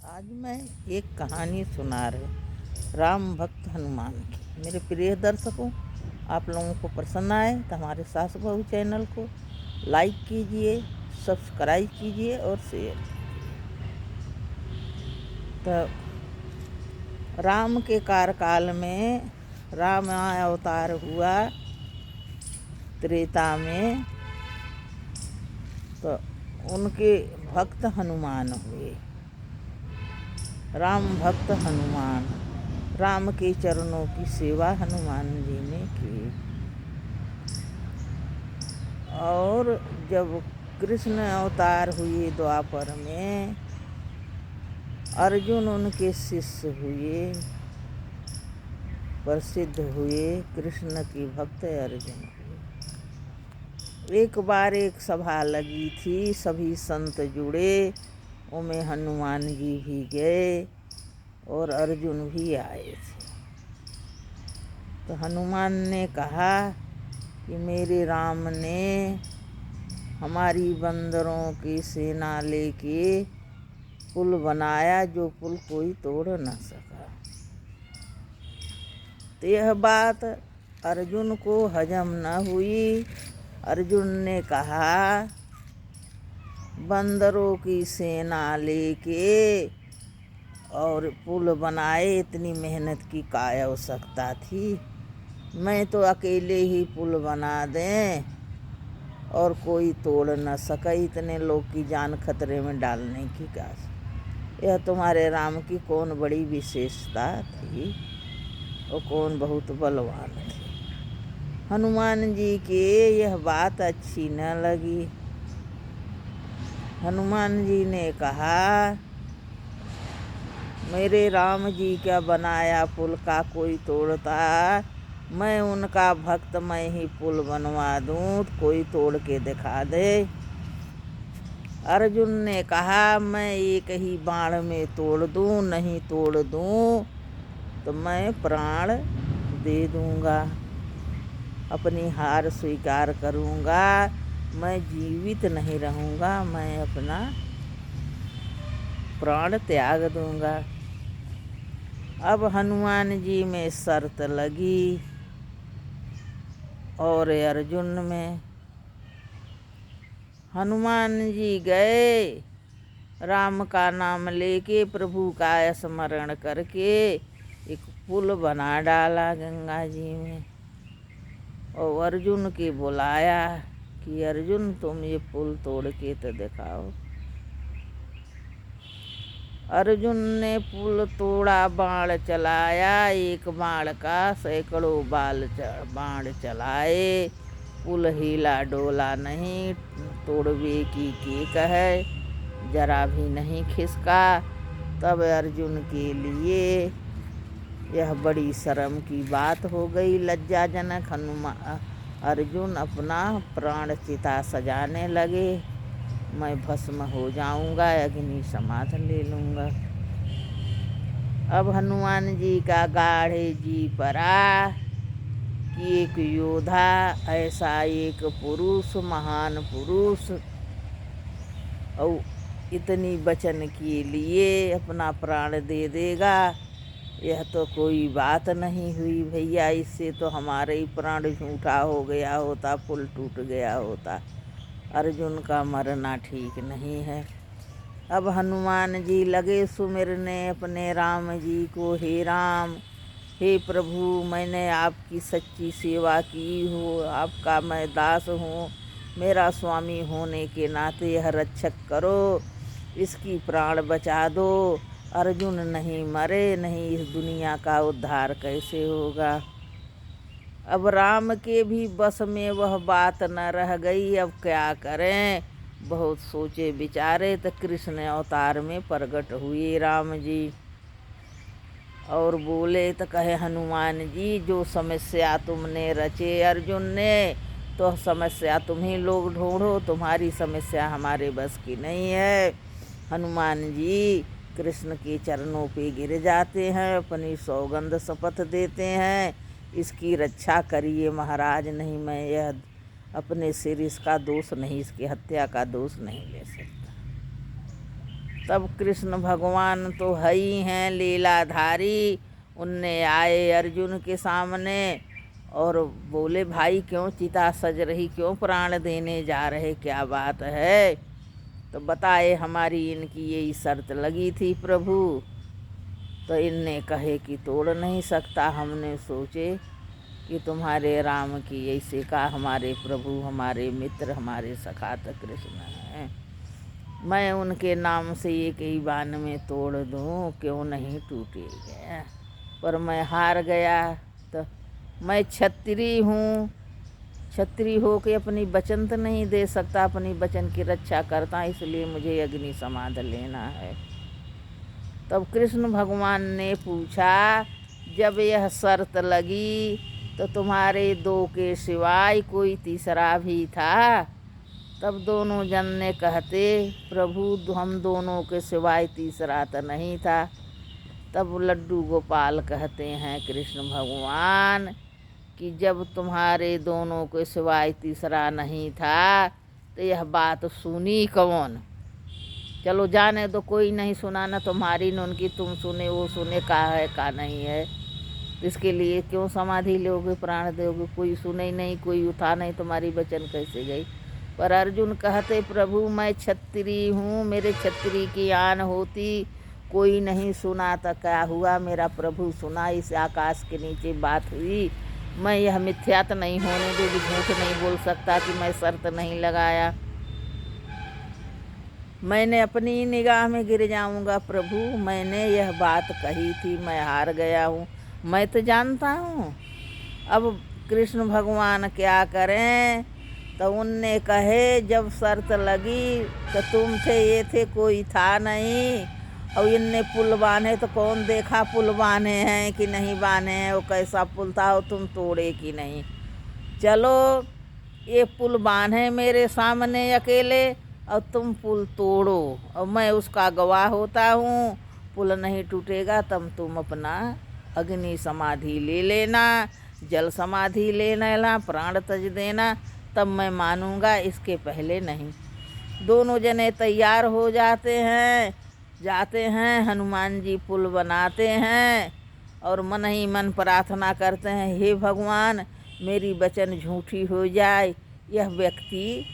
आज मैं एक कहानी सुना रही राम भक्त हनुमान की। मेरे प्रिय दर्शकों, आप लोगों को पसंद आए तो हमारे सास बहू चैनल को लाइक कीजिए, सब्सक्राइब कीजिए और शेयर कीजिए। तो राम के कार्यकाल में राम अवतार हुआ त्रेता में, तो उनके भक्त हनुमान हुए। राम भक्त हनुमान, राम के चरणों की सेवा हनुमान जी ने की। और जब कृष्ण अवतार हुए द्वापर में, अर्जुन उनके शिष्य हुए, प्रसिद्ध हुए, कृष्ण की भक्त अर्जुन हुए। एक बार एक सभा लगी थी, सभी संत जुड़े, उनमें हनुमान जी भी गए और अर्जुन भी आए थे। तो हनुमान ने कहा कि मेरे राम ने हमारी बंदरों की सेना लेके पुल बनाया, जो पुल कोई तोड़ न सका। तो यह बात अर्जुन को हजम न हुई। अर्जुन ने कहा, बंदरों की सेना लेके और पुल बनाए, इतनी मेहनत की काय आवश्यकता थी। मैं तो अकेले ही पुल बना दें और कोई तोड़ न सका, इतने लोग की जान खतरे में डालने की क्या। यह तुम्हारे राम की कौन बड़ी विशेषता थी और कौन बहुत बलवान थे। हनुमान जी के यह बात अच्छी न लगी। हनुमान जी ने कहा, मेरे राम जी का बनाया पुल का कोई तोड़ता, मैं उनका भक्त, मैं ही पुल बनवा दूँ, कोई तोड़ के दिखा दे। अर्जुन ने कहा, मैं एक ही बाण में तोड़ दूँ, नहीं तोड़ दूँ तो मैं प्राण दे दूँगा, अपनी हार स्वीकार करूँगा, मैं जीवित नहीं रहूँगा, मैं अपना प्राण त्याग दूँगा। अब हनुमान जी में शर्त लगी और अर्जुन में। हनुमान जी गए, राम का नाम लेके, प्रभु का स्मरण करके एक पुल बना डाला गंगा जी में। और अर्जुन के बुलाया कि अर्जुन, तुम ये पुल तोड़ के तो दिखाओ। अर्जुन ने पुल तोड़ा, बाण चलाया, एक बाण का सैकड़ों बाण चलाए, पुल हिला डोला नहीं, तोड़वे की कहे, जरा भी नहीं खिसका। तब अर्जुन के लिए यह बड़ी शर्म की बात हो गई, लज्जाजनक। अर्जुन अपना प्राण चिता सजाने लगे, मैं भस्म हो जाऊंगा, अग्नि समाध ले लूँगा। अब हनुमान जी का गाढ़े जी पड़ा कि एक योद्धा, ऐसा एक पुरुष, महान पुरुष, और इतनी वचन के लिए अपना प्राण दे देगा, यह तो कोई बात नहीं हुई भैया। इससे तो हमारे ही प्राण झूठा हो गया होता, पुल टूट गया होता। अर्जुन का मरना ठीक नहीं है। अब हनुमान जी लगे सुमिरने अपने राम जी को, हे राम, हे प्रभु, मैंने आपकी सच्ची सेवा की हो, आपका मैं दास हूँ, मेरा स्वामी होने के नाते यह रक्षक करो, इसकी प्राण बचा दो। अर्जुन नहीं मरे, नहीं इस दुनिया का उद्धार कैसे होगा। अब राम के भी बस में वह बात न रह गई, अब क्या करें। बहुत सोचे विचारे तो कृष्ण अवतार में प्रकट हुए राम जी और बोले तो कहे, हनुमान जी, जो समस्या तुमने रचे अर्जुन ने, तो समस्या तुम्ही लोग ढूंढो, तुम्हारी समस्या हमारे बस की नहीं है। हनुमान जी कृष्ण के चरणों पे गिर जाते हैं, अपनी सौगंध शपथ देते हैं, इसकी रक्षा करिए महाराज, नहीं मैं यह अपने सिर इसका दोष नहीं, इसकी हत्या का दोष नहीं ले सकता। तब कृष्ण भगवान तो है ही हैं लीलाधारी। उनने आए अर्जुन के सामने और बोले, भाई क्यों चिता सज रही, क्यों प्राण देने जा रहे, क्या बात है? तो बताए, हमारी इनकी यही शर्त लगी थी प्रभु। तो इनने कहे कि तोड़ नहीं सकता। हमने सोचे कि तुम्हारे राम की ऐसे का, हमारे प्रभु, हमारे मित्र, हमारे सखा तो कृष्ण हैं, मैं उनके नाम से एक ही बाण में तोड़ दूं, क्यों नहीं टूटेगा? पर मैं हार गया। तो मैं क्षत्रिय हूँ, क्षत्रिय हो के अपनी वचन तो नहीं दे सकता, अपनी वचन की रक्षा करता, इसलिए मुझे अग्नि समाध लेना है। तब कृष्ण भगवान ने पूछा, जब यह शर्त लगी तो तुम्हारे दो के सिवाय कोई तीसरा भी था? तब दोनों जन ने कहते, प्रभु हम दोनों के सिवाय तीसरा तो नहीं था। तब लड्डू गोपाल कहते हैं कृष्ण भगवान कि जब तुम्हारे दोनों के सिवाय तीसरा नहीं था तो यह बात सुनी कौन? चलो जाने दो, कोई नहीं सुना, न तुम्हारी न उनकी, तुम सुने वो सुने, का है का नहीं है। इसके लिए क्यों समाधि लोगे, प्राण दोगे? कोई सुने ही नहीं, कोई उठा नहीं, तुम्हारी वचन कैसे गई? पर अर्जुन कहते, प्रभु मैं क्षत्रिय हूँ, मेरे क्षत्रिय की आन होती, कोई नहीं सुना तो क्या हुआ, मेरा प्रभु सुना। इस आकाश के नीचे बात हुई, मैं यह मिथ्यात नहीं होने दूँगी, झूठ नहीं बोल सकता कि मैं शर्त नहीं लगाया। मैंने अपनी निगाह में गिर जाऊंगा प्रभु, मैंने यह बात कही थी, मैं हार गया हूँ, मैं तो जानता हूँ। अब कृष्ण भगवान क्या करें? तो उनने कहे, जब शर्त लगी तो तुम थे, ये थे, कोई था नहीं। और इनने पुल बांधे तो कौन देखा पुल बांधे हैं कि नहीं बांधे हैं, वो कैसा पुल था, वो तुम तोड़े कि नहीं? चलो ये पुल बांधे मेरे सामने अकेले और तुम पुल तोड़ो, और मैं उसका गवाह होता हूँ। पुल नहीं टूटेगा तब तुम अपना अग्नि समाधि ले लेना, जल समाधि ले लेना, प्राण तज देना, तब मैं मानूंगा, इसके पहले नहीं। दोनों जने तैयार हो जाते हैं, हनुमान जी पुल बनाते हैं और मन ही मन प्रार्थना करते हैं, हे भगवान मेरी वचन झूठी हो जाए, यह व्यक्ति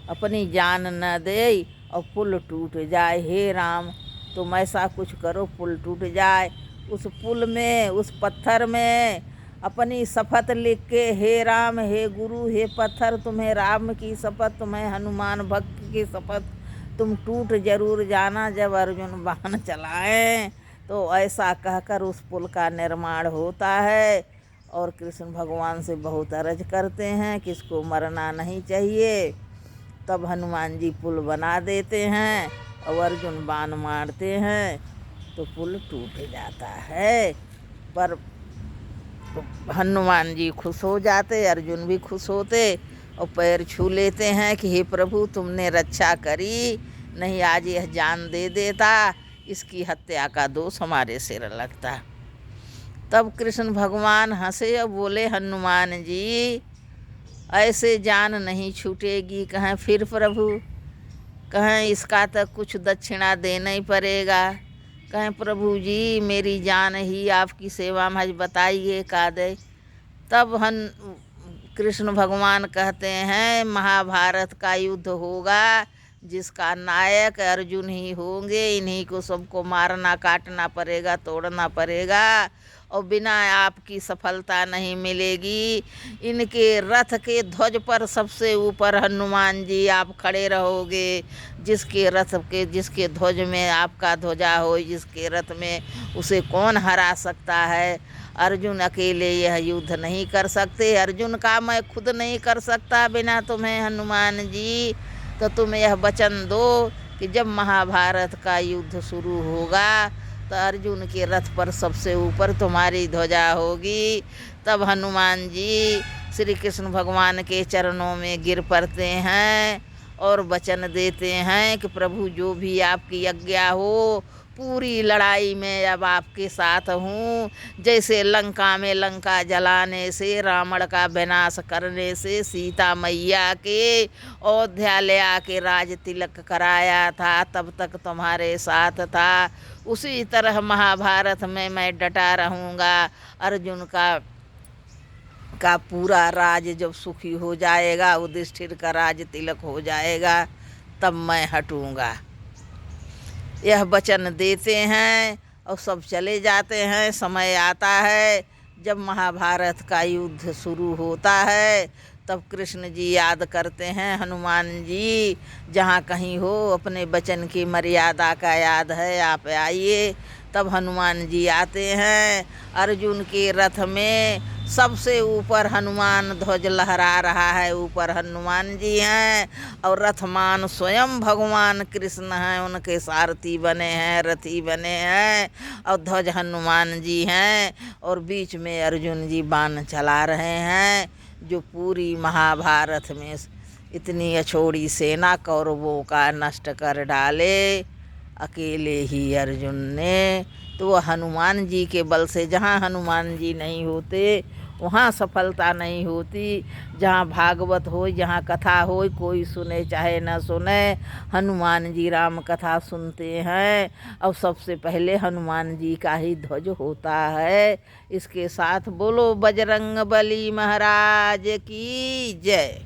अपनी जान न दे और पुल टूट जाए। हे राम तुम ऐसा कुछ करो, पुल टूट जाए। उस पुल में, उस पत्थर में अपनी शपथ लिख के, हे राम, हे गुरु, हे पत्थर, तुम्हें राम की शपथ, तुम्हें हनुमान भक्त की शपथ, तुम टूट जरूर जाना जब अर्जुन बाण चलाएं। तो ऐसा कहकर उस पुल का निर्माण होता है। और कृष्ण भगवान से बहुत अर्ज करते हैं कि इसको मरना नहीं चाहिए। तब हनुमान जी पुल बना देते हैं और अर्जुन बाण मारते हैं तो पुल टूट जाता है। पर हनुमान जी खुश हो जाते, अर्जुन भी खुश होते और पैर छू लेते हैं कि हे प्रभु तुमने रक्षा करी, नहीं आज यह जान दे देता, इसकी हत्या का दोष हमारे सिर लगता। तब कृष्ण भगवान हंसे और बोले, हनुमान जी ऐसे जान नहीं छूटेगी। कहें फिर प्रभु, कहें इसका तो कुछ दक्षिणा देना ही पड़ेगा। कहें प्रभु जी मेरी जान ही आपकी सेवा में, बताइए का दे। तब कृष्ण भगवान कहते हैं, महाभारत का युद्ध होगा, जिसका नायक अर्जुन ही होंगे, इन्हीं को सबको मारना काटना पड़ेगा, तोड़ना पड़ेगा और बिना आपकी सफलता नहीं मिलेगी। इनके रथ के ध्वज पर सबसे ऊपर हनुमान जी आप खड़े रहोगे। जिसके रथ के, जिसके ध्वज में आपका ध्वजा हो, जिसके रथ में, उसे कौन हरा सकता है? अर्जुन अकेले यह युद्ध नहीं कर सकते। अर्जुन का मैं खुद नहीं कर सकता बिना तुम्हें हनुमान जी। तो तुम यह वचन दो कि जब महाभारत का युद्ध शुरू होगा तो अर्जुन के रथ पर सबसे ऊपर तुम्हारी ध्वजा होगी। तब हनुमान जी श्री कृष्ण भगवान के चरणों में गिर पड़ते हैं और वचन देते हैं कि प्रभु जो भी आपकी आज्ञा हो पूरी लड़ाई में अब आपके साथ हूँ। जैसे लंका में लंका जलाने से, रावण का विनाश करने से, सीता मैया के अयोध्या ले आके राज तिलक कराया था, तब तक तुम्हारे साथ था। उसी तरह महाभारत में मैं डटा रहूँगा। अर्जुन का पूरा राज जब सुखी हो जाएगा, युधिष्ठिर का राज तिलक हो जाएगा, तब मैं हटूँगा। यह वचन देते हैं और सब चले जाते हैं। समय आता है जब महाभारत का युद्ध शुरू होता है, तब कृष्ण जी याद करते हैं, हनुमान जी जहाँ कहीं हो अपने वचन की मर्यादा का याद है, आप आइए। तब हनुमान जी आते हैं। अर्जुन के रथ में सबसे ऊपर हनुमान ध्वज लहरा रहा है, ऊपर हनुमान जी हैं और रथमान स्वयं भगवान कृष्ण हैं, उनके सारथी बने हैं, रथी बने हैं और ध्वज हनुमान जी हैं और बीच में अर्जुन जी बाण चला रहे हैं, जो पूरी महाभारत में इतनी अछोड़ी सेना कौरवों का नष्ट कर डाले अकेले ही अर्जुन ने। तो वह हनुमान जी के बल से, जहाँ हनुमान जी नहीं होते वहाँ सफलता नहीं होती। जहाँ भागवत हो, जहाँ कथा हो, कोई सुने चाहे न सुने, हनुमान जी राम कथा सुनते हैं और सबसे पहले हनुमान जी का ही ध्वज होता है। इसके साथ बोलो बजरंग बली महाराज की जय।